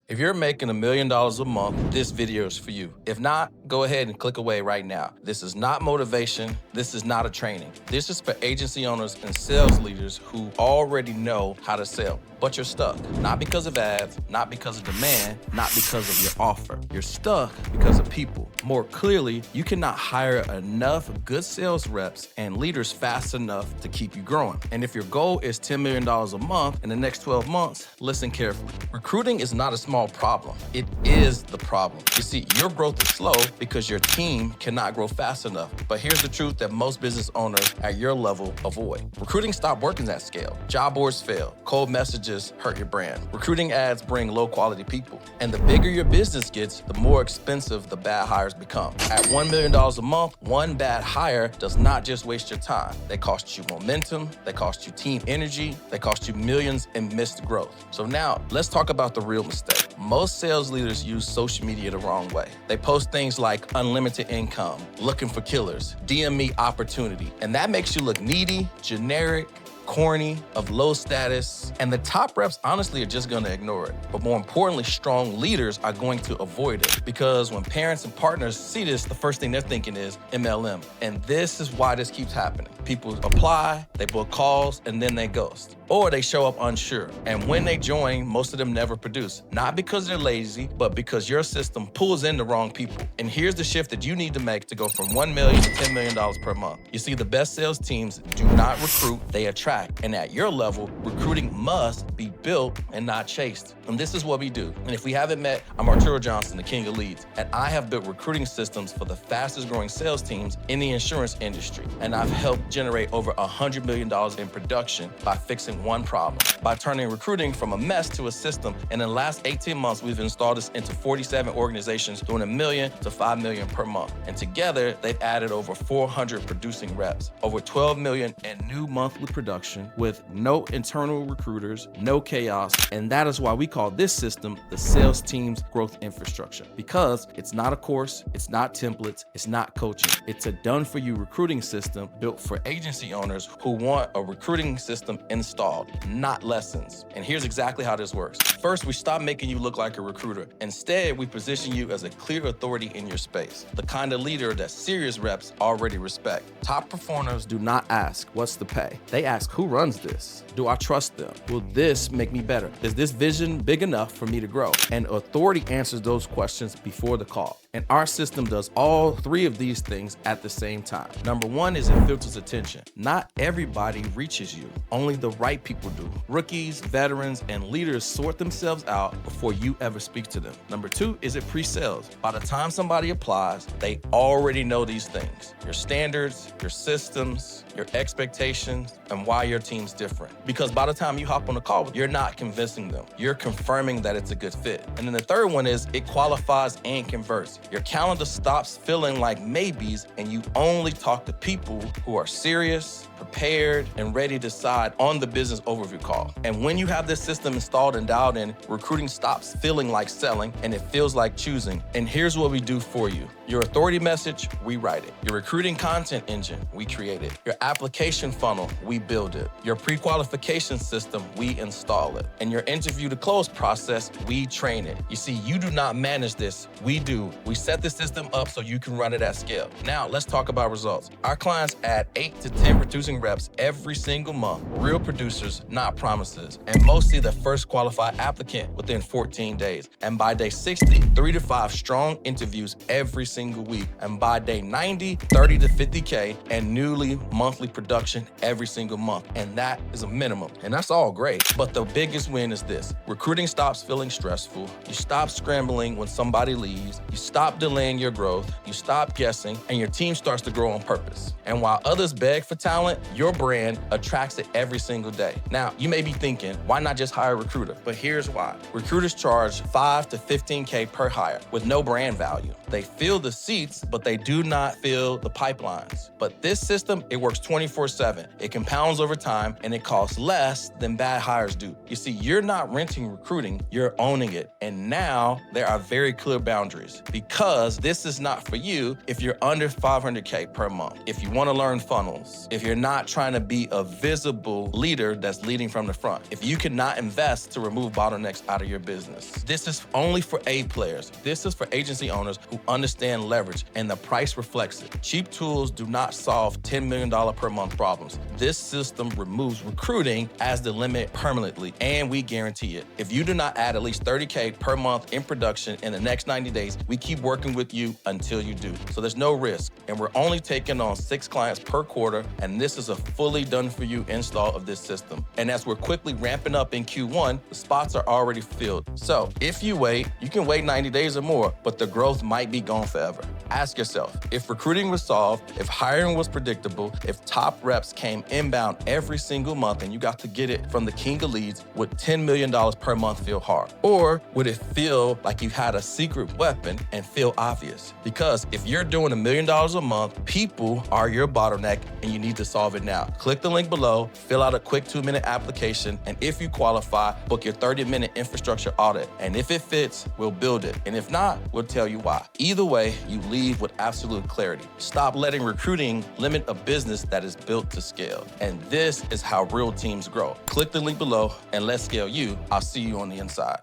If you're making $1 million a month, this video is for you. If not, go ahead and click away right now. This is not motivation. This is not a training. This is for agency owners and sales leaders who already know how to sell, but you're stuck. Not because of ads, not because of demand, not because of your offer. You're stuck because of people. More clearly, you cannot hire enough good sales reps and leaders fast enough to keep you growing. And if your goal is $10 million a month in the next 12 months, listen carefully. Recruiting is not a small problem. It is the problem. You see, your growth is slow because your team cannot grow fast enough. But here's the truth that most business owners at your level avoid. Recruiting stopped working at scale. Job boards fail. Cold messages hurt your brand. Recruiting ads bring low quality people. And the bigger your business gets, the more expensive the bad hires become. At $1 million a month, one bad hire does not just waste your time. They cost you momentum, they cost you team energy, they cost you millions in missed growth. So now, let's talk about the real mistake. Most sales leaders use social media the wrong way. They post things like unlimited income, looking for killers, DM me opportunity, and that makes you look needy, generic, corny, of low status, and the top reps honestly are just gonna ignore it. But more importantly, strong leaders are going to avoid it because when parents and partners see this, the first thing they're thinking is MLM. And this is why this keeps happening. People apply, they book calls, and then they ghost. Or they show up unsure. And when they join, most of them never produce. Not because they're lazy, but because your system pulls in the wrong people. And here's the shift that you need to make to go from $1 million to $10 million per month. You see, the best sales teams do not recruit, they attract. And at your level, recruiting must be built and not chased. And this is what we do. And if we haven't met, I'm Arturo Johnson, the king of leads. And I have built recruiting systems for the fastest growing sales teams in the insurance industry. And I've helped generate over $100 million in production by fixing one problem, by turning recruiting from a mess to a system. And in the last 18 months, we've installed this into 47 organizations doing $1 million to $5 million per month. And together, they've added over 400 producing reps, over $12 million in new monthly production with no internal recruiters, no chaos. And that is why we call this system the sales team's growth infrastructure, because it's not a course, it's not templates, it's not coaching. It's a done-for-you recruiting system built for agency owners who want a recruiting system installed, not lessons. And here's exactly how this works. First, we stop making you look like a recruiter. Instead, we position you as a clear authority in your space, the kind of leader that serious reps already respect. Top performers do not ask, what's the pay? They ask, who runs this? Do I trust them? Will this make me better? Is this vision big enough for me to grow? And authority answers those questions before the call. And our system does all three of these things at the same time. Number one is it filters attention. Not everybody reaches you. Only the right people do. Rookies, veterans, and leaders sort themselves out before you ever speak to them. Number two is it pre-sales. By the time somebody applies, they already know these things. Your standards, your systems, your expectations, and why your team's different. Because by the time you hop on the call, you're not convincing them. You're confirming that it's a good fit. And then the third one is it qualifies and converts. Your calendar stops feeling like maybes and you only talk to people who are serious, prepared, and ready to decide on the business overview call. And when you have this system installed and dialed in, recruiting stops feeling like selling and it feels like choosing. And here's what we do for you. Your authority message, we write it. Your recruiting content engine, we create it. Your application funnel, we build it. Your pre-qualification system, we install it. And your interview to close process, we train it. You see, you do not manage this, we do. We set the system up so you can run it at scale. Now, let's talk about results. Our clients add 8 to 10 producing reps every single month. Real producers, not promises. And most see the first qualified applicant within 14 days. And by day 60, 3 to 5 strong interviews every single week. And by day 90, 30 to 50K and newly monthly production every single month. And that is a minimum. And that's all great. But the biggest win is this. Recruiting stops feeling stressful. You stop scrambling when somebody leaves. You stop delaying your growth. You stop guessing. And your team starts to grow on purpose. And while others beg for talent, your brand attracts it every single day. Now, you may be thinking, why not just hire a recruiter? But here's why. Recruiters charge 5 to 15K per hire with no brand value. They fill the seats, but they do not fill the pipelines. But this system, it works 24/7. It compounds over time and it costs less than bad hires do. You see, you're not renting recruiting, you're owning it. And now there are very clear boundaries because this is not for you if you're under 500K per month. If you want to learn funnels, if you're not trying to be a visible leader that's leading from the front. If you cannot invest to remove bottlenecks out of your business. This is only for A players. This is for agency owners who understand leverage, and the price reflects it. Cheap tools do not solve $10 million per month problems. This system removes recruiting as the limit permanently, and we guarantee it. If you do not add at least $30K per month in production in the next 90 days, we keep working with you until you do. So there's no risk, and we're only taking on 6 clients per quarter, and this is a fully done-for-you install of this system. And as we're quickly ramping up in Q1, the spots are already filled. So if you wait, you can wait 90 days or more, but the growth might be gone forever. Ask yourself, if recruiting was solved, if hiring was predictable, if top reps came inbound every single month and you got to get it from the king of leads, would $10 million per month feel hard? Or would it feel like you had a secret weapon and feel obvious? Because if you're doing $1 million a month, people are your bottleneck and you need to solve it now. Click the link below, fill out a quick 2-minute application, and if you qualify, book your 30-minute infrastructure audit. And if it fits, we'll build it. And if not, we'll tell you why. Either way, you leave with absolute clarity. Stop letting recruiting limit a business that is built to scale. And this is how real teams grow. Click the link below and let's scale you. I'll see you on the inside.